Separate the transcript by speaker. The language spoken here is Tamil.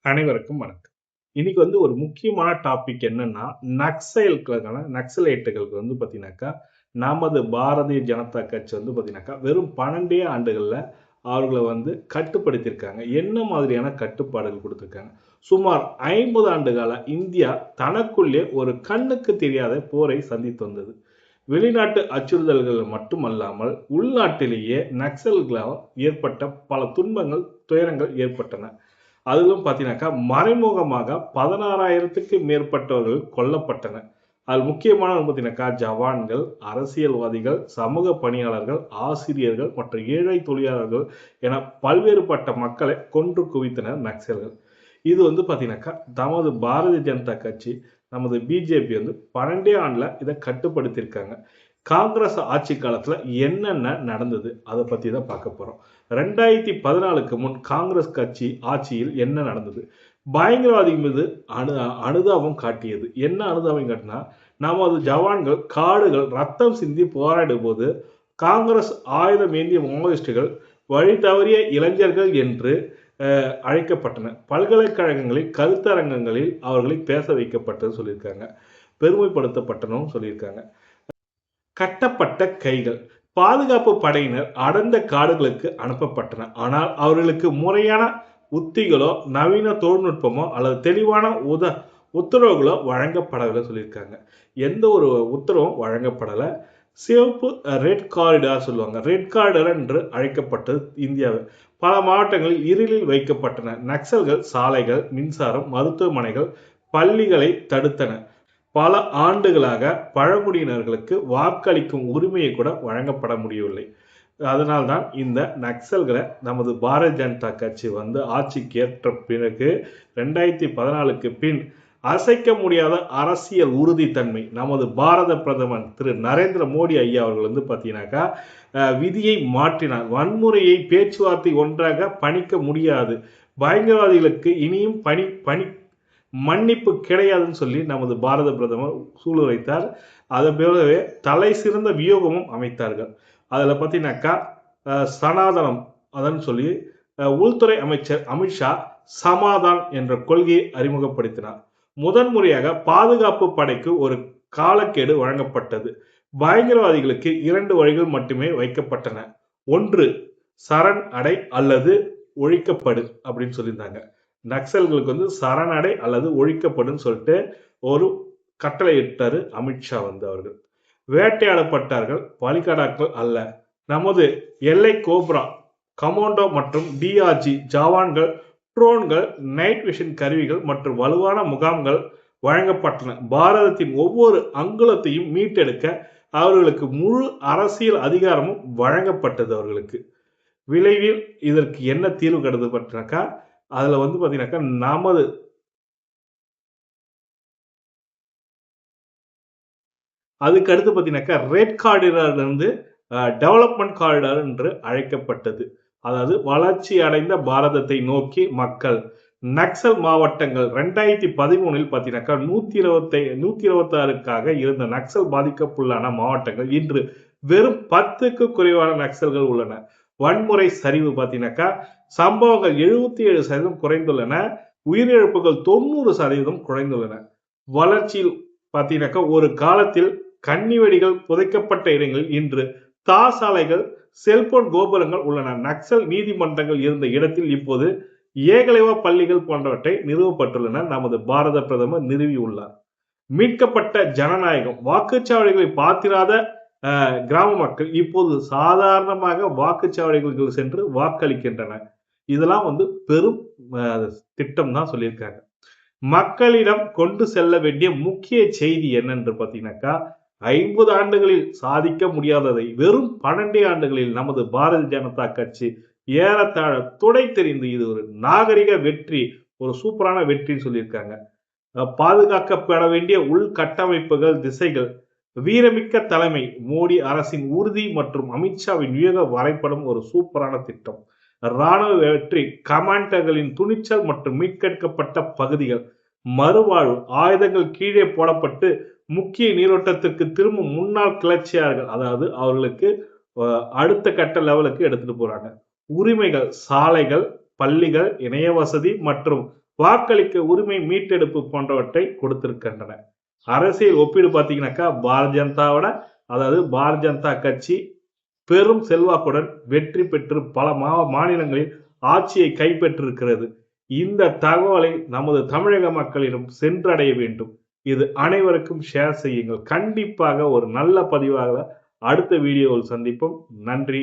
Speaker 1: அனைவருக்கும் வணக்கம். இன்னைக்கு ஒரு முக்கியமான டாபிக் என்னன்னா, நக்சலைட்டுகளுக்கு பார்த்தீங்கன்னாக்கா, நமது பாரதிய ஜனதா கட்சி பார்த்தீங்கன்னாக்கா, வெறும் 12 ஆண்டுகள்ல அவர்கள கட்டுப்படுத்தியிருக்காங்க. என்ன மாதிரியான கட்டுப்பாடுகள் குடுத்திருக்காங்க? சுமார் 50 ஆண்டு கால இந்தியா தனக்குள்ளே ஒரு கண்ணுக்கு தெரியாத போரை சந்தித்து வந்தது. வெளிநாட்டு அச்சுறுத்தல்கள் மட்டுமல்லாமல், உள்நாட்டிலேயே நக்சல்களால் ஏற்பட்ட பல துன்பங்கள், துயரங்கள் ஏற்பட்டன. அதிலும் பார்த்தீங்கன்னாக்கா மறைமுகமாக 16,000க்கு மேற்பட்டவர்கள் கொல்லப்பட்டனர். அதில் முக்கியமானது பார்த்தீங்கன்னாக்கா ஜவான்கள், அரசியல்வாதிகள், சமூக பணியாளர்கள், ஆசிரியர்கள் மற்றும் ஏழை தொழிலாளர்கள் என பல்வேறுபட்ட மக்களை கொன்று குவித்தனர் நக்சல்கள். இது பார்த்தீங்கன்னாக்கா நமது பாரதிய ஜனதா கட்சி, நமது பிஜேபி 12 ஆண்டுல இதை கட்டுப்படுத்தியிருக்காங்க. காங்கிரஸ் ஆட்சி காலத்துல என்னென்ன நடந்தது அதை பத்தி தான் பார்க்க போறோம். 2014க்கு முன் காங்கிரஸ் கட்சி ஆட்சியில் என்ன நடந்தது? பயங்கரவாதி மீது அனுதாபம் காட்டியது. என்ன அனுதாபம் காட்டினா, நமது ஜவான்கள் காடுகள் ரத்தம் சிந்தி போராடும் போது காங்கிரஸ் ஆயுதம் ஏந்திய மாவோயிஸ்டுகள் வழி தவறிய இளைஞர்கள் என்று அழைக்கப்பட்டன. பல்கலைக்கழகங்களில் கருத்தரங்கங்களில் அவர்களை பேச வைக்கப்பட்டது சொல்லியிருக்காங்க. பெருமைப்படுத்தப்பட்டனும் சொல்லியிருக்காங்க. கட்டப்பட்ட கைகள். பாதுகாப்பு படையினர் அடர்ந்த காடுகளுக்கு அனுப்பப்பட்டனர். ஆனால் அவர்களுக்கு முறையான உத்திகளோ நவீன தொழில்நுட்பமோ அல்லது தெளிவான உத்தரவுகளோ வழங்கப்படவில்லை சொல்லியிருக்காங்க. எந்த ஒரு உத்தரவும் வழங்கப்படலை. சிவப்பு ரெட் காரிடார் சொல்லுவாங்க. ரெட் காரிடார் என்று அழைக்கப்பட்டது இந்தியாவில். பல மாவட்டங்களில் இருளில் வைக்கப்பட்டன. நக்சல்கள் சாலைகள், மின்சாரம், மருத்துவமனைகள், பள்ளிகளை தடுத்தன. பல ஆண்டுகளாக பழங்குடியினர்களுக்கு வாக்களிக்கும் உரிமையை கூட வழங்கப்பட முடியவில்லை. அதனால்தான் இந்த நக்சல்களை நமது பாரதிய ஜனதா கட்சி ஆட்சிக்கு ஏற்ற பிறகு 2014க்கு பின் அசைக்க முடியாத அரசியல் உறுதித்தன்மை நமது பாரத பிரதமர் திரு நரேந்திர மோடி ஐயா அவர்கள் பார்த்தீங்கன்னாக்கா விதியை மாற்றினார். வன்முறையை பேச்சுவார்த்தை ஒன்றாக பணிக்க முடியாது, பயங்கரவாதிகளுக்கு இனியும் மன்னிப்பு கிடையாதுன்னு சொல்லி நமது பாரத பிரதமர் சூளுரைத்தார். அதை போலவே தலை சிறந்த வியோகமும் அமைத்தார்கள். அதில் பார்த்தீங்கன்னாக்கா சனாதனம் அதன்னு சொல்லி உள்துறை அமைச்சர் அமித்ஷா சமாதான் என்ற கொள்கையை அறிமுகப்படுத்தினார். முதன்முறையாக பாதுகாப்பு படைக்கு ஒரு காலக்கெடு வழங்கப்பட்டது. பயங்கரவாதிகளுக்கு 2 வழிகள் மட்டுமே வைக்கப்பட்டன. ஒன்று சரண் அடை அல்லது ஒழிக்கப்படு அப்படின்னு சொல்லியிருந்தாங்க. நக்சல்களுக்கு சரணடை அல்லது ஒழிக்கப்படும் சொல்லிட்டு ஒரு கட்டளை இட்டாரு அமித்ஷா அவர்கள். வேட்டையாடப்பட்டார்கள், பலிகடாக்கள் அல்ல. நமது எல்லை கோப்ரா, கமாண்டோ மற்றும் டிஆர்ஜி ஜவான்கள், ட்ரோன்கள், நைட் விஷன் கருவிகள் மற்றும் வலுவான முகாம்கள் வழங்கப்பட்டன. பாரதத்தின் ஒவ்வொரு அங்குலத்தையும் மீட்டெடுக்க அவர்களுக்கு முழு அரசியல் அதிகாரமும் வழங்கப்பட்டது அவர்களுக்கு. விளைவில் இதற்கு என்ன தீர்வு கருதப்பட்டனாக்கா, அதுல பாத்தீங்கன்னாக்கா நமது அதுக்கு அடுத்து பாத்தீங்கன்னாக்கா ரெட் காரிடார்ல இருந்து டெவலப்மெண்ட் காரிடார் என்று அழைக்கப்பட்டது. அதாவது வளர்ச்சி அடைந்த பாரதத்தை நோக்கி மக்கள். நக்சல் மாவட்டங்கள் 2013 பாத்தீங்கன்னாக்கா 126க்காக இருந்த நக்சல் பாதிப்புள்ளான மாவட்டங்கள் இன்று வெறும் 10க்கு குறைவான நக்சல்கள் உள்ளன. வன்முறை சரிவு பார்த்தீங்கன்னாக்கா சம்பவங்கள் 77% குறைந்துள்ளன. உயிரிழப்புகள் 90% குறைந்துள்ளன. வளர்ச்சியில் பார்த்தீங்கன்னாக்கா ஒரு காலத்தில் கன்னிவெடிகள் புதைக்கப்பட்ட இடங்களில் இன்று சாலைகள், செல்போன் கோபுரங்கள் உள்ளன. நக்சல் நீதிமன்றங்கள் இருந்த இடத்தில் இப்போது ஏகலைவ பள்ளிகள் போன்றவற்றை நிறுவப்பட்டுள்ளன. நமது பாரத பிரதமர் நிறுவியுள்ளார். மீட்கப்பட்ட ஜனநாயகம். வாக்குச்சாவடிகளை பார்த்திராத கிராம மக்கள் இப்போது சாதாரணமாக வாக்குச்சாவடிகளுக்கு சென்று வாக்களிக்கின்றனர். இதெல்லாம் பெரும் திட்டம் தான் சொல்லியிருக்காங்க. மக்களிடம் கொண்டு செல்ல வேண்டிய முக்கிய செய்தி என்னென்று பார்த்தீங்கன்னாக்கா 50 ஆண்டுகளில் சாதிக்க முடியாததை வெறும் 12 ஆண்டுகளில் நமது பாரதிய ஜனதா கட்சி ஏறத்தாழ துடை தெரிந்து இது ஒரு நாகரிக வெற்றி, ஒரு சூப்பரான வெற்றின்னு சொல்லியிருக்காங்க. பாதுகாக்கப்பட வேண்டிய உள்கட்டமைப்புகள், திசைகள், வீரமிக்க தலைமை, மோடி அரசின் உறுதி மற்றும் அமித்ஷாவின் வியூக வரைபடம் ஒரு சூப்பரான திட்டம். இராணுவ வெற்றி, கமாண்டர்களின் துணிச்சல் மற்றும் மீட்கெடுக்கப்பட்ட பகுதிகள், மறுவாழ்வு, ஆயுதங்கள் கீழே போடப்பட்டு முக்கிய நீரோட்டத்திற்கு திரும்பும் முன்னாள் கிளர்ச்சியாளர்கள், அதாவது அவர்களுக்கு அடுத்த கட்ட லெவலுக்கு எடுத்துட்டு போறாங்க. உரிமைகள், சாலைகள், பள்ளிகள், இணைய வசதி மற்றும் வாக்களிக்க உரிமை மீட்டெடுப்பு போன்றவற்றை கொடுத்திருக்கின்றன. அரசியல் ஒப்பீடு பார்த்தீங்கன்னாக்கா பாரதிய ஜனதாவோட அதாவது பாரதிய ஜனதா கட்சி பெரும் செல்வாக்குடன் வெற்றி பெற்று பல மாநிலங்களில் ஆட்சியை கைப்பற்றிருக்கிறது. இந்த தகவலை நமது தமிழக மக்களிடம் சென்றடைய வேண்டும். இது அனைவருக்கும் ஷேர் செய்யுங்கள். கண்டிப்பாக ஒரு நல்ல பதிவாக அடுத்த வீடியோவில் சந்திப்போம். நன்றி.